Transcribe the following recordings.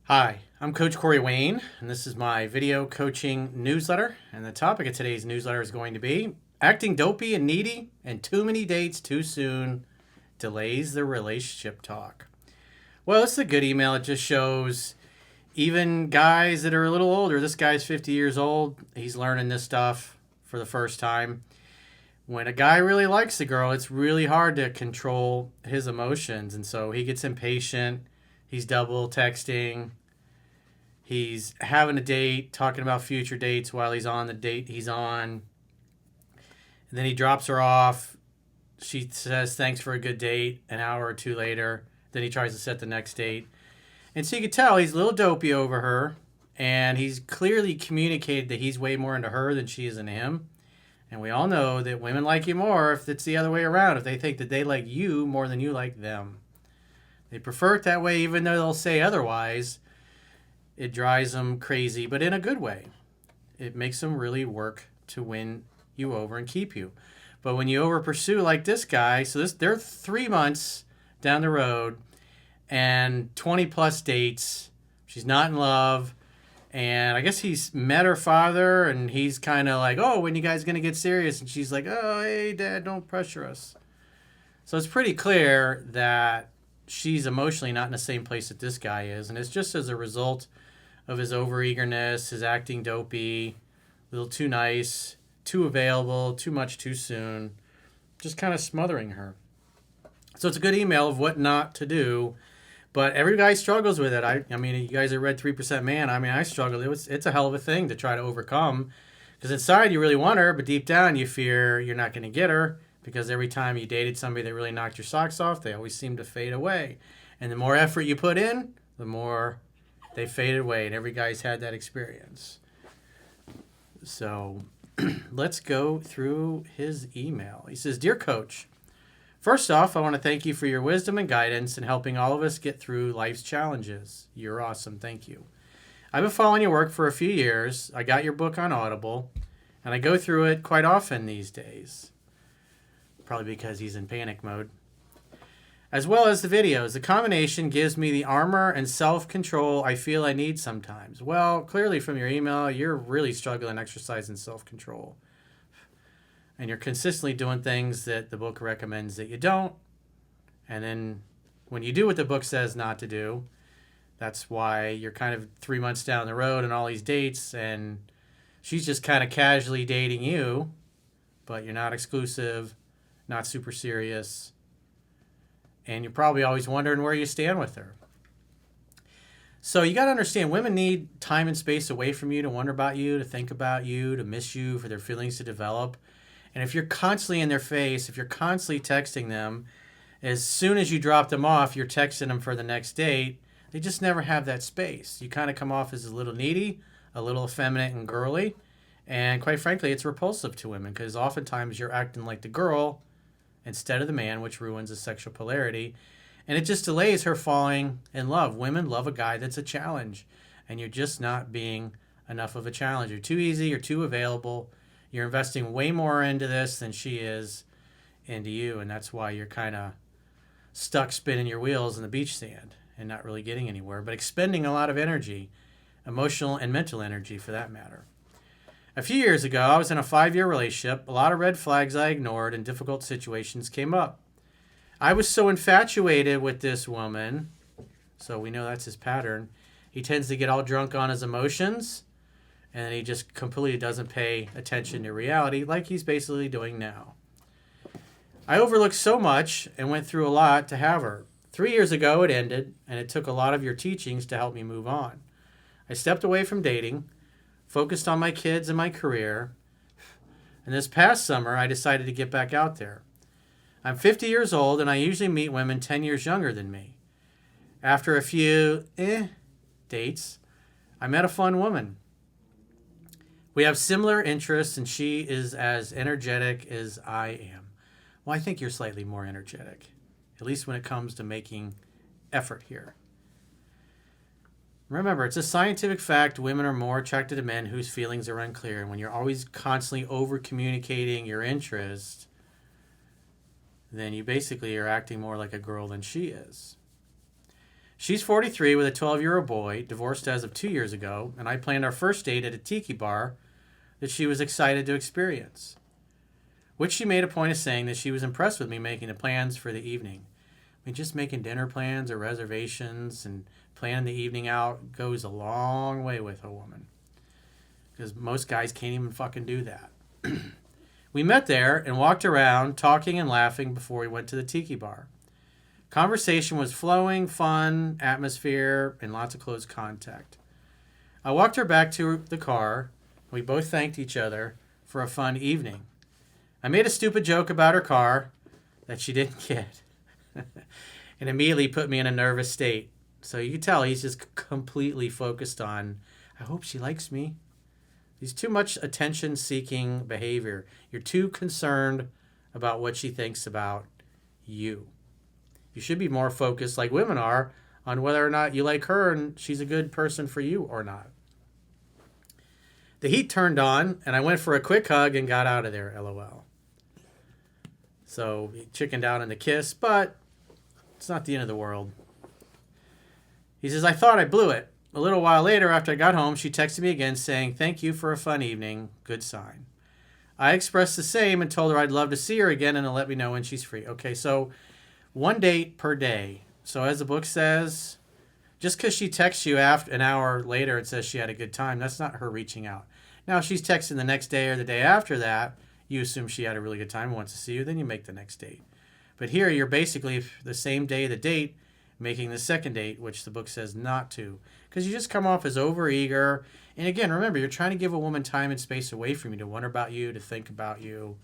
Hi, I'm Coach Corey Wayne, and this is my video coaching newsletter. And the topic of today's newsletter is going to be acting dopey and needy and too many dates too soon delays the relationship talk. Well, this is a good email. It just shows even guys that are a little older. This guy's 50 years old. He's learning this stuff for the first time. When a guy really likes a girl, it's really hard to control his emotions. And so he gets impatient. He's double texting. He's having a date, talking about future dates while he's on the date he's on. And then he drops her off. She says, thanks for a good date, an hour or two later. Then he tries to set the next date. And so you can tell he's a little dopey over her. And he's clearly communicated that he's way more into her than she is into him. And we all know that women like you more if it's the other way around, if they think that they like you more than you like them. They prefer it that way, even though they'll say otherwise. It drives them crazy, but in a good way. It makes them really work to win you over and keep you. But when you over pursue like this guy, they're 3 months down the road and 20 plus dates. She's not in love. And I guess he's met her father and he's kind of like, oh, when you guys going to get serious? And she's like, oh, hey, Dad, don't pressure us. So it's pretty clear that she's emotionally not in the same place that this guy is. And it's just as a result of his overeagerness, his acting dopey, a little too nice, too available, too much too soon, just kind of smothering her. So it's a good email of what not to do, but every guy struggles with it. I mean, you guys have read 3% Man. I mean, I struggled. It's a hell of a thing to try to overcome because inside you really want her, but deep down you fear you're not going to get her because every time you dated somebody that really knocked your socks off, they always seem to fade away. And the more effort you put in, the more they faded away, and every guy's had that experience. So let's go through his email. He says, Dear Coach, first off, I want to thank you for your wisdom and guidance in helping all of us get through life's challenges. You're awesome. Thank you. I've been following your work for a few years. I got your book on Audible, and I go through it quite often these days. Probably because he's in panic mode. As well as the videos. The combination gives me the armor and self-control I feel I need sometimes. Well, clearly from your email, you're really struggling exercising self-control. And you're consistently doing things that the book recommends that you don't. And then when you do what the book says not to do, that's why you're kind of 3 months down the road and all these dates, and she's just kind of casually dating you, but you're not exclusive, not super serious. And you're probably always wondering where you stand with her. So you got to understand, women need time and space away from you to wonder about you, to think about you, to miss you, for their feelings to develop. And if you're constantly in their face, if you're constantly texting them, as soon as you drop them off, you're texting them for the next date, they just never have that space. You kind of come off as a little needy, a little effeminate and girly. And quite frankly, it's repulsive to women because oftentimes you're acting like the girl instead of the man, which ruins the sexual polarity. And it just delays her falling in love. Women love a guy that's a challenge. And you're just not being enough of a challenge. You're too easy. You're too available. You're investing way more into this than she is into you. And that's why you're kind of stuck spinning your wheels in the beach sand and not really getting anywhere, but expending a lot of energy, emotional and mental energy for that matter. A few years ago, I was in a 5-year relationship. A lot of red flags I ignored and difficult situations came up. I was so infatuated with this woman, so we know that's his pattern. He tends to get all drunk on his emotions, and he just completely doesn't pay attention to reality like he's basically doing now. I overlooked so much and went through a lot to have her. 3 years ago, it ended, and it took a lot of your teachings to help me move on. I stepped away from dating, focused on my kids and my career. And this past summer, I decided to get back out there. I'm 50 years old, and I usually meet women 10 years younger than me. After a few dates, I met a fun woman. We have similar interests, and she is as energetic as I am. Well, I think you're slightly more energetic, at least when it comes to making effort here. Remember, it's a scientific fact women are more attracted to men whose feelings are unclear. And when you're always constantly over-communicating your interest, then you basically are acting more like a girl than she is. She's 43 with a 12-year-old boy, divorced as of 2 years ago, and I planned our first date at a tiki bar that she was excited to experience, which she made a point of saying that she was impressed with me making the plans for the evening. I mean, just making dinner plans or reservations and planning the evening out goes a long way with a woman, because most guys can't even fucking do that. We met there and walked around talking and laughing before we went to the tiki bar. Conversation was flowing, fun, atmosphere, and lots of close contact. I walked her back to the car. We both thanked each other for a fun evening. I made a stupid joke about her car that she didn't get and immediately put me in a nervous state. So you can tell he's just completely focused on, I hope she likes me. He's too much attention-seeking behavior. You're too concerned about what she thinks about you. You should be more focused, like women are, on whether or not you like her and she's a good person for you or not. The heat turned on, and I went for a quick hug and got out of there, LOL. So he chickened out on the kiss, but it's not the end of the world. He says, I thought I blew it. A little while later, after I got home, she texted me again saying, thank you for a fun evening. Good sign. I expressed the same and told her I'd love to see her again and to let me know when she's free. Okay, so 1 date per day. So as the book says, just because she texts you after an hour later and says she had a good time, that's not her reaching out. Now, if she's texting the next day or the day after that, you assume she had a really good time and wants to see you, then you make the next date. But here, you're basically the same day of the date making the second date, which the book says not to, because you just come off as overeager. And again, remember, you're trying to give a woman time and space away from you to wonder about you, to think about you.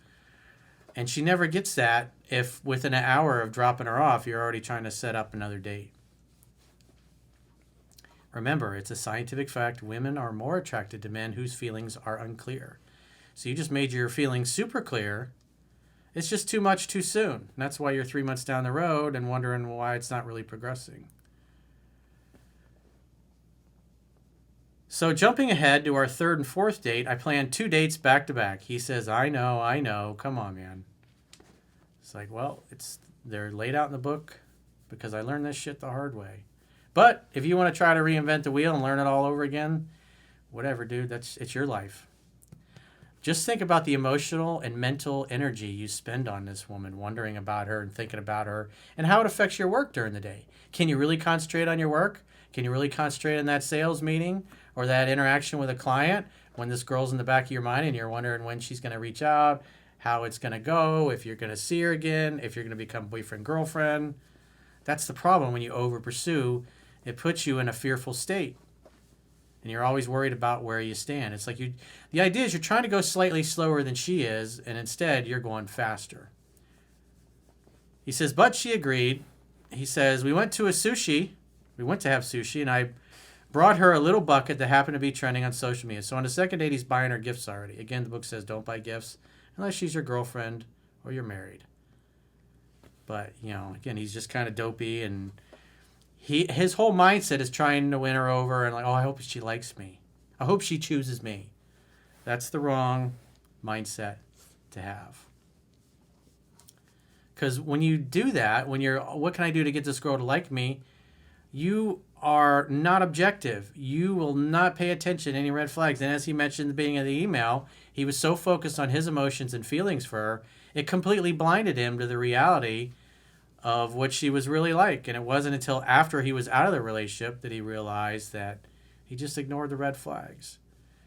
And she never gets that if within an hour of dropping her off, you're already trying to set up another date. Remember, it's a scientific fact. Women are more attracted to men whose feelings are unclear. So you just made your feelings super clear. It's just too much too soon. And that's why you're 3 months down the road and wondering why it's not really progressing. So jumping ahead to our third and fourth date, I planned 2 dates back to back. He says, I know. Come on, man. It's like, well, they're laid out in the book because I learned this shit the hard way. But if you want to try to reinvent the wheel and learn it all over again, whatever, dude, it's your life. Just think about the emotional and mental energy you spend on this woman, wondering about her and thinking about her, and how it affects your work during the day. Can you really concentrate on your work? Can you really concentrate on that sales meeting or that interaction with a client when this girl's in the back of your mind and you're wondering when she's going to reach out, how it's going to go, if you're going to see her again, if you're going to become boyfriend, girlfriend? That's the problem when you overpursue. It puts you in a fearful state. And you're always worried about where you stand. It's like the idea is you're trying to go slightly slower than she is, and instead you're going faster. He says, but she agreed. He says, we went to have sushi, and I brought her a little bucket that happened to be trending on social media. So on the second date, he's buying her gifts already. Again, the book says don't buy gifts unless she's your girlfriend or you're married. But, again, he's just kind of dopey, and his whole mindset is trying to win her over and like, oh, I hope she likes me. I hope she chooses me. That's the wrong mindset to have. Because when you do that, what can I do to get this girl to like me? You are not objective. You will not pay attention to any red flags. And as he mentioned at the beginning of the email, he was so focused on his emotions and feelings for her, it completely blinded him to the reality of what she was really like. And it wasn't until after he was out of the relationship that he realized that he just ignored the red flags.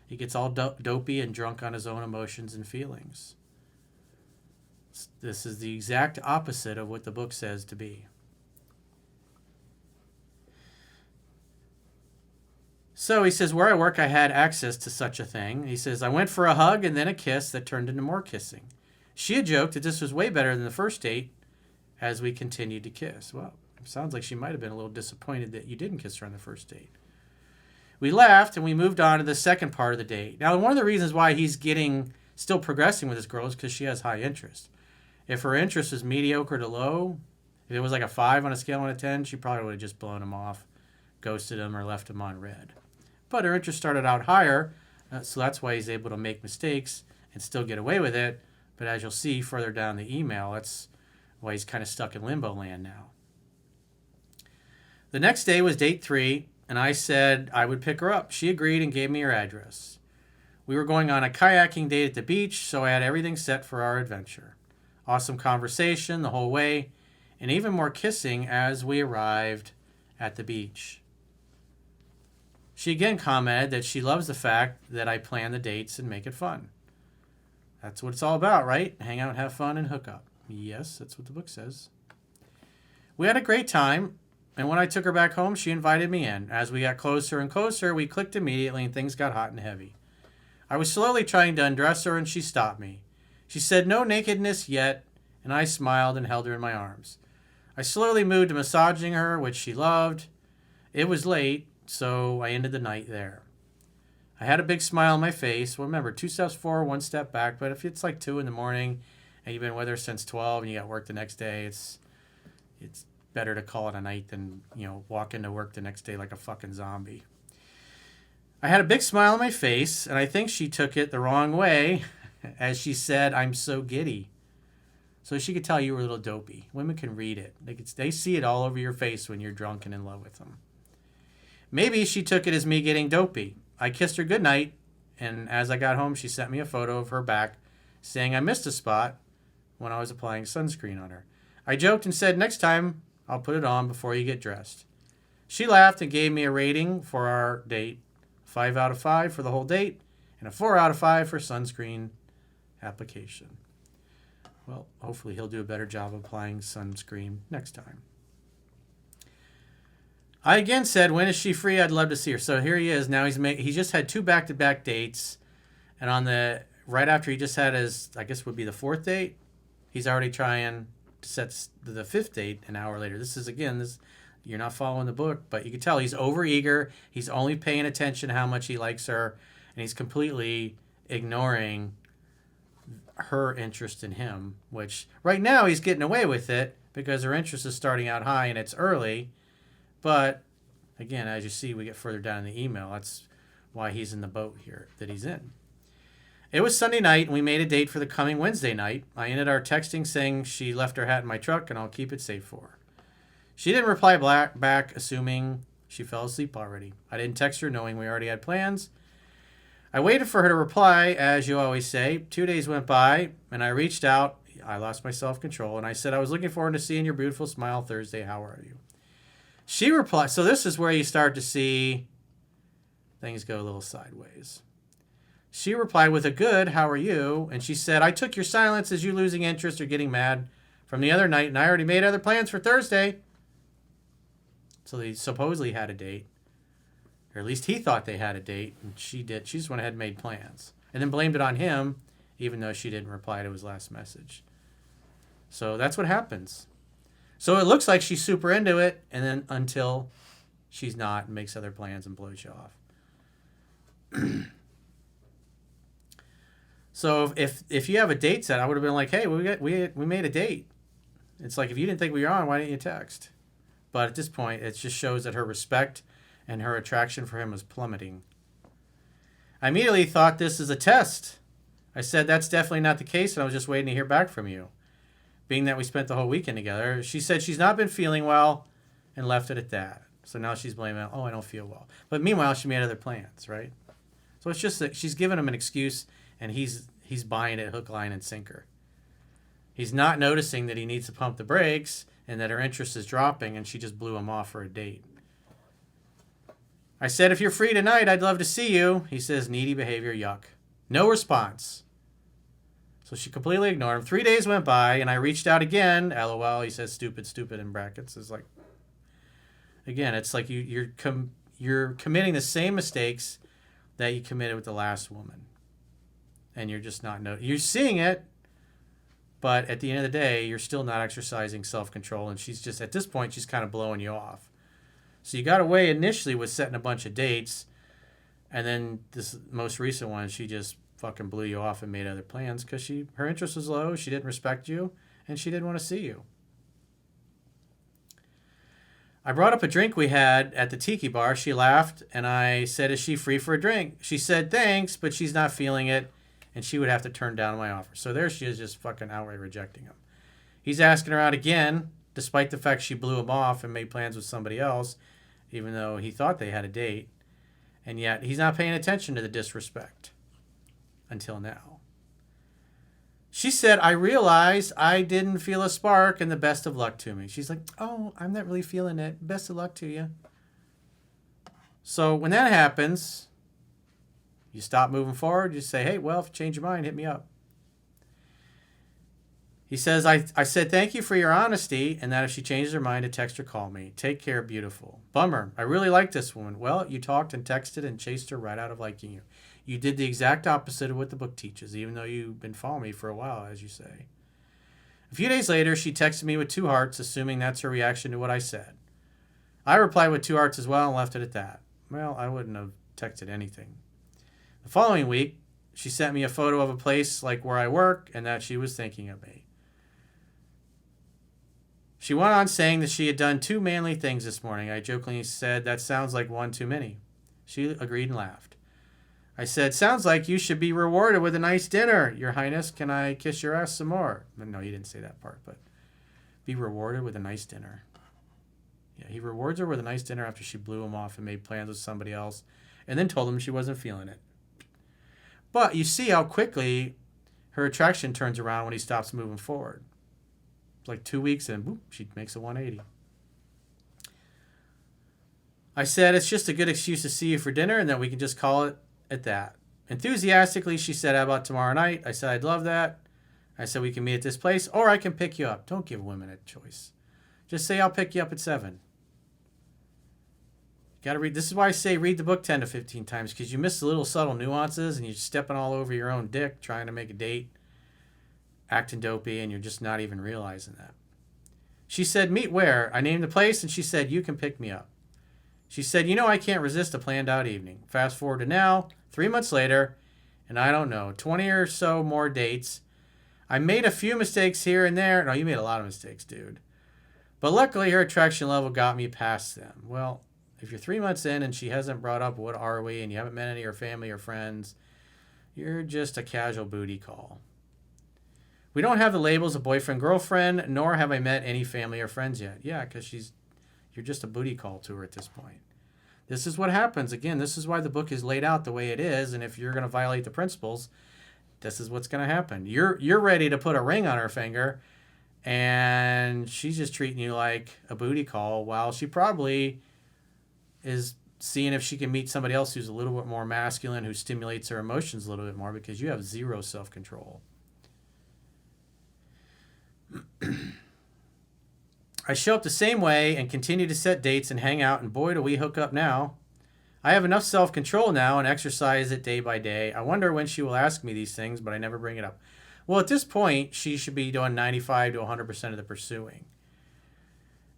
He gets all dopey and drunk on his own emotions and feelings. This is the exact opposite of what the book says to be. So he says, where I work, I had access to such a thing. He says, I went for a hug and then a kiss that turned into more kissing. She had joked that this was way better than the first date as we continued to kiss. Well, it sounds like she might have been a little disappointed that you didn't kiss her on the first date. We laughed and we moved on to the second part of the date. Now, one of the reasons why he's still progressing with this girl is because she has high interest. If her interest was mediocre to low, if it was like a 5 on a scale of 1 to 10, she probably would have just blown him off, ghosted him, or left him on red. But her interest started out higher, so that's why he's able to make mistakes and still get away with it. But as you'll see further down the email, that's why he's kind of stuck in limbo land now. The next day was date 3, and I said I would pick her up. She agreed and gave me her address. We were going on a kayaking date at the beach, so I had everything set for our adventure. Awesome conversation the whole way, and even more kissing as we arrived at the beach. She again commented that she loves the fact that I plan the dates and make it fun. That's what it's all about, right? Hang out, have fun, and hook up. Yes, that's what the book says. We had a great time, and when I took her back home, she invited me in. As we got closer and closer, we clicked immediately, and things got hot and heavy. I was slowly trying to undress her, and she stopped me. She said, "No nakedness yet," and I smiled and held her in my arms. I slowly moved to massaging her, which she loved. It was late, so I ended the night there. I had a big smile on my face. Well, remember, 2 steps forward, 1 step back. But if it's like 2 in the morning and you've been with her since 12 and you got work the next day, it's better to call it a night than, walk into work the next day like a fucking zombie. I had a big smile on my face, and I think she took it the wrong way as she said, "I'm so giddy." So she could tell you were a little dopey. Women can read it. They see it all over your face when you're drunk and in love with them. Maybe she took it as me getting dopey. I kissed her goodnight, and as I got home, she sent me a photo of her back saying I missed a spot when I was applying sunscreen on her. I joked and said, "Next time, I'll put it on before you get dressed." She laughed and gave me a rating for our date, 5 out of 5 for the whole date, and a 4 out of 5 for sunscreen application. Well, hopefully he'll do a better job of applying sunscreen next time. I again said, "When is she free? I'd love to see her." So here he is. Now he just had 2 back-to-back dates, and right after he just had his, I guess would be the 4th date, he's already trying to set the 5th date an hour later. You're not following the book, but you can tell he's overeager. He's only paying attention to how much he likes her, and he's completely ignoring her interest in him, which right now he's getting away with it because her interest is starting out high and it's early. But again, as you see, we get further down in the email. That's why he's in the boat here that he's in. It was Sunday night, and we made a date for the coming Wednesday night. I ended our texting saying she left her hat in my truck, and I'll keep it safe for her. She didn't reply back, assuming she fell asleep already. I didn't text her, knowing we already had plans. I waited for her to reply, as you always say. 2 days went by, and I reached out. I lost my self-control, and I said, "I was looking forward to seeing your beautiful smile Thursday. How are you?" She replied. So this is where you start to see things go a little sideways. She replied with a "good, how are you?" And she said, "I took your silence as you losing interest or getting mad from the other night, and I already made other plans for Thursday." So they supposedly had a date. Or at least he thought they had a date, and she did. She just went ahead and made plans. And then blamed it on him, even though she didn't reply to his last message. So that's what happens. So it looks like she's super into it, and then until she's not, and makes other plans and blows you off. So if you have a date set, I would have been like, "Hey, we made a date." It's like, if you didn't think we were on, why didn't you text? But at this point, it just shows that her respect and her attraction for him was plummeting. I immediately thought this is a test. I said, "That's definitely not the case, and I was just waiting to hear back from you." Being that we spent the whole weekend together, she said she's not been feeling well and left it at that. So now she's blaming, "Oh, I don't feel well." But meanwhile, she made other plans, right? So it's just that she's giving him an excuse, and he's buying it hook, line, and sinker. He's not noticing that he needs to pump the brakes and that her interest is dropping, and she just blew him off for a date. I said, "If you're free tonight, I'd love to see you." He says, "Needy behavior, yuck." No response. So she completely ignored him. 3 days went by, and I reached out again. LOL. He says, "Stupid, stupid," in brackets. It's like, again, it's like you're committing the same mistakes that you committed with the last woman. And you're just not you're seeing it, but at the end of the day, you're still not exercising self-control, and she's just, at this point, she's kind of blowing you off. So you got away initially with setting a bunch of dates, and then this most recent one, she just fucking blew you off and made other plans because her interest was low, she didn't respect you, and she didn't want to see you. I brought up a drink we had at the tiki bar. She laughed, and I said, "Is she free for a drink?" She said, "Thanks, but she's not feeling it, and she would have to turn down my offer." So there she is, just fucking outright rejecting him. He's asking her out again, despite the fact she blew him off and made plans with somebody else, even though he thought they had a date. And yet he's not paying attention to the disrespect until now. She said, I realized I didn't feel a spark and the best of luck to me. She's like, oh, I'm not really feeling it. Best of luck to you. So when that happens, you stop moving forward. You say, hey, well, if you change your mind, hit me up. He says, I said thank you for your honesty, and that if she changes her mind, to text or call me. Take care, beautiful. Bummer. I really like this woman. Well, you talked and texted and chased her right out of liking you. You did the exact opposite of what the book teaches, even though you've been following me for a while, as you say. A few days later, she texted me with 2 hearts, assuming that's her reaction to what I said. I replied with 2 hearts as well and left it at that. Well, I wouldn't have texted anything. The following week, she sent me a photo of a place like where I work and that she was thinking of me. She went on saying that she had done 2 manly things this morning. I jokingly said, that sounds like 1 too many. She agreed and laughed. I said, sounds like you should be rewarded with a nice dinner. Your Highness, can I kiss your ass some more? No, you didn't say that part, but be rewarded with a nice dinner. Yeah, he rewards her with a nice dinner after she blew him off and made plans with somebody else and then told him she wasn't feeling it. But you see how quickly her attraction turns around when he stops moving forward. Like 2 weeks and boop, she makes a 180. I said, it's just a good excuse to see you for dinner and that we can just call it at that. Enthusiastically, she said, how about tomorrow night? I said, I'd love that. I said, we can meet at this place or I can pick you up. Don't give women a choice. Just say, I'll pick you up at 7. Got to read. This is why I say read the book 10 to 15 times, because you miss the little subtle nuances and you're stepping all over your own dick trying to make a date, acting dopey, and you're just not even realizing that. She said, meet where? I named the place, and she said, you can pick me up. She said, you know, I can't resist a planned out evening. Fast forward to now, 3 months later, and I don't know, 20 or so more dates. I made a few mistakes here and there. No, you made a lot of mistakes, dude. But luckily, her attraction level got me past them. Well, if you're 3 months in and she hasn't brought up what are we, and you haven't met any of her family or friends, you're just a casual booty call. We don't have the labels of boyfriend, girlfriend, nor have I met any family or friends yet. Yeah, because you're just a booty call to her at this point. This is what happens. Again, this is why the book is laid out the way it is, and if you're going to violate the principles, this is what's going to happen. You're ready to put a ring on her finger, and she's just treating you like a booty call while she probably is seeing if she can meet somebody else who's a little bit more masculine, who stimulates her emotions a little bit more, because you have 0 self-control. I show up the same way and continue to set dates and hang out, and boy, do we hook up now. I have enough self-control now and exercise it day by day. I wonder when she will ask me these things, but I never bring it up. Well, at this point, she should be doing 95 to 100% of the pursuing.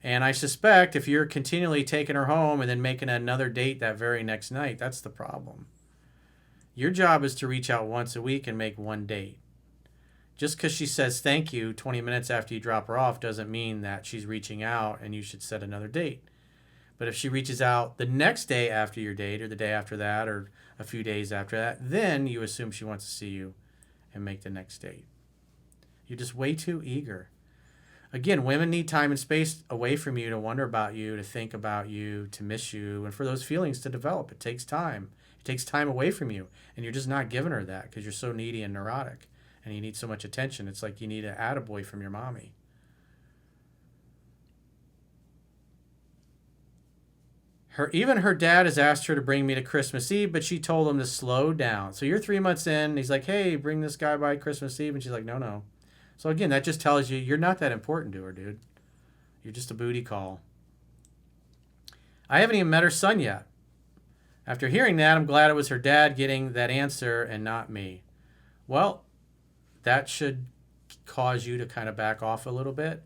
And I suspect if you're continually taking her home and then making another date that very next night, that's the problem. Your job is to reach out once a week and make 1 date. Just because she says thank you 20 minutes after you drop her off doesn't mean that she's reaching out and you should set another date. But if she reaches out the next day after your date, or the day after that, or a few days after that, then you assume she wants to see you and make the next date. You're just way too eager. Again, women need time and space away from you to wonder about you, to think about you, to miss you, and for those feelings to develop. It takes time. It takes time away from you, and you're just not giving her that because you're so needy and neurotic. And you need so much attention. It's like you need an attaboy from your mommy. Even her dad has asked her to bring me to Christmas Eve, but she told him to slow down. So you're 3 months in. He's like, hey, bring this guy by Christmas Eve. And she's like, no. So again, that just tells you you're not that important to her, dude. You're just a booty call. I haven't even met her son yet. After hearing that, I'm glad it was her dad getting that answer and not me. Well, that should cause you to kind of back off a little bit.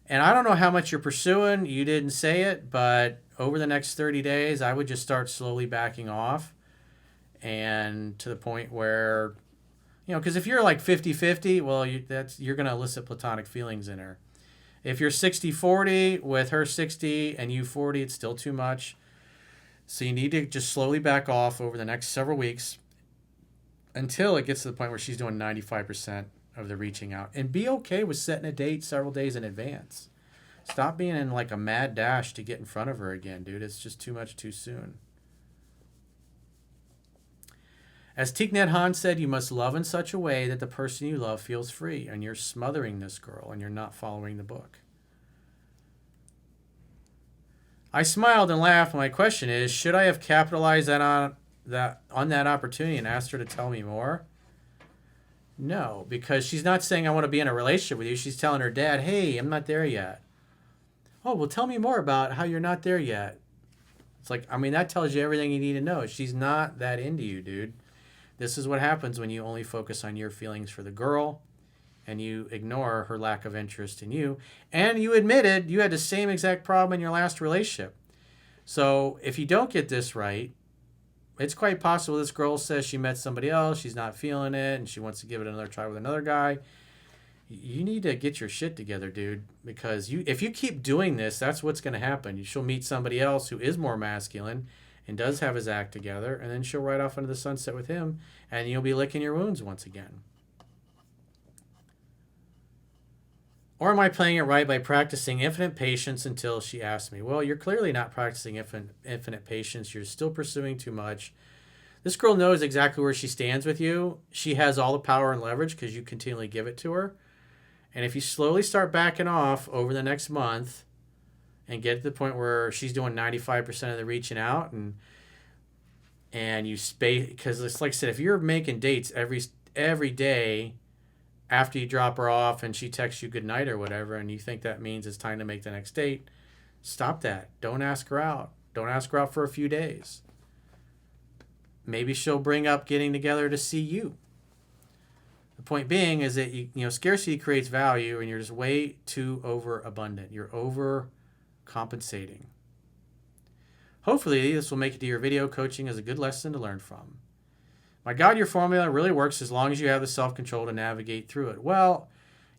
And I don't know how much you're pursuing. You didn't say it, but over the next 30 days, I would just start slowly backing off. And to the point where, because if you're like 50-50, well, you're going to elicit platonic feelings in her. If you're 60-40 with her 60 and you 40, it's still too much. So you need to just slowly back off over the next several weeks until it gets to the point where she's doing 95% of the reaching out. And be okay with setting a date several days in advance. Stop being in like a mad dash to get in front of her again, dude. It's just too much too soon. As Thich Nhat Hanh said, you must love in such a way that the person you love feels free, and you're smothering this girl and you're not following the book. I smiled and laughed. My question is, should I have capitalized on that opportunity and asked her to tell me more? No, because she's not saying I want to be in a relationship with you. She's telling her dad, hey, I'm not there yet. Oh, well, tell me more about how you're not there yet. It's like, I mean, that tells you everything you need to know. She's not that into you, dude. This is what happens when you only focus on your feelings for the girl and you ignore her lack of interest in you. And you admitted you had the same exact problem in your last relationship. So if you don't get this right, it's quite possible this girl says she met somebody else, she's not feeling it, and she wants to give it another try with another guy. You need to get your shit together, dude, because if you keep doing this, that's what's going to happen. She'll meet somebody else who is more masculine and does have his act together, and then she'll ride off into the sunset with him, and you'll be licking your wounds once again. Or am I playing it right by practicing infinite patience until she asks me? Well, you're clearly not practicing infinite patience. You're still pursuing too much. This girl knows exactly where she stands with you. She has all the power and leverage because you continually give it to her. And if you slowly start backing off over the next month and get to the point where she's doing 95% of the reaching out and you space, because it's like I said, if you're making dates every day after you drop her off and she texts you goodnight or whatever, and you think that means it's time to make the next date, stop that. Don't ask her out. Don't ask her out for a few days. Maybe she'll bring up getting together to see you. The point being is that scarcity creates value, and you're just way too overabundant. You're overcompensating. Hopefully, this will make it to your video coaching as a good lesson to learn from. My God, your formula really works as long as you have the self-control to navigate through it. Well,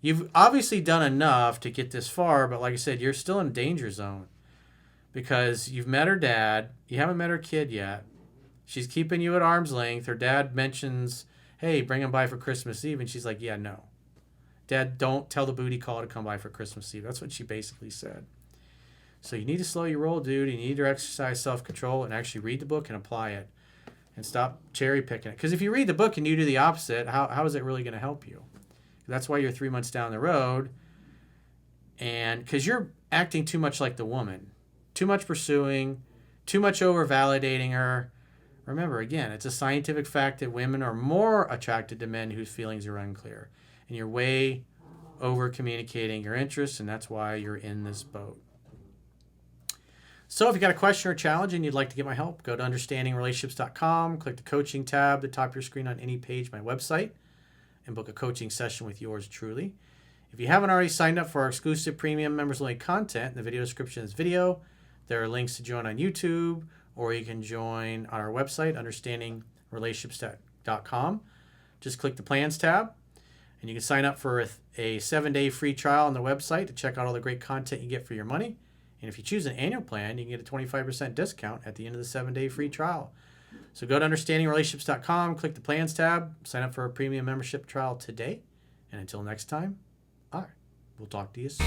you've obviously done enough to get this far, but like I said, you're still in a danger zone because you've met her dad. You haven't met her kid yet. She's keeping you at arm's length. Her dad mentions, hey, bring him by for Christmas Eve. And she's like, yeah, no. Dad, don't tell the booty call to come by for Christmas Eve. That's what she basically said. So you need to slow your roll, dude. You need to exercise self-control and actually read the book and apply it. And stop cherry picking it. Because if you read the book and you do the opposite, how is it really going to help you? That's why you're 3 months down the road. And because you're acting too much like the woman. Too much pursuing. Too much over-validating her. Remember, again, it's a scientific fact that women are more attracted to men whose feelings are unclear. And you're way over-communicating your interests, and that's why you're in this boat. So if you got a question or challenge and you'd like to get my help, go to understandingrelationships.com, click the coaching tab at the top of your screen on any page of my website, and book a coaching session with yours truly. If you haven't already signed up for our exclusive premium members-only content, in the video description of this video, there are links to join on YouTube, or you can join on our website, understandingrelationships.com. Just click the plans tab, and you can sign up for a 7-day free trial on the website to check out all the great content you get for your money. And if you choose an annual plan, you can get a 25% discount at the end of the 7-day free trial. So go to understandingrelationships.com, click the plans tab, sign up for a premium membership trial today. And until next time, all right, we'll talk to you soon.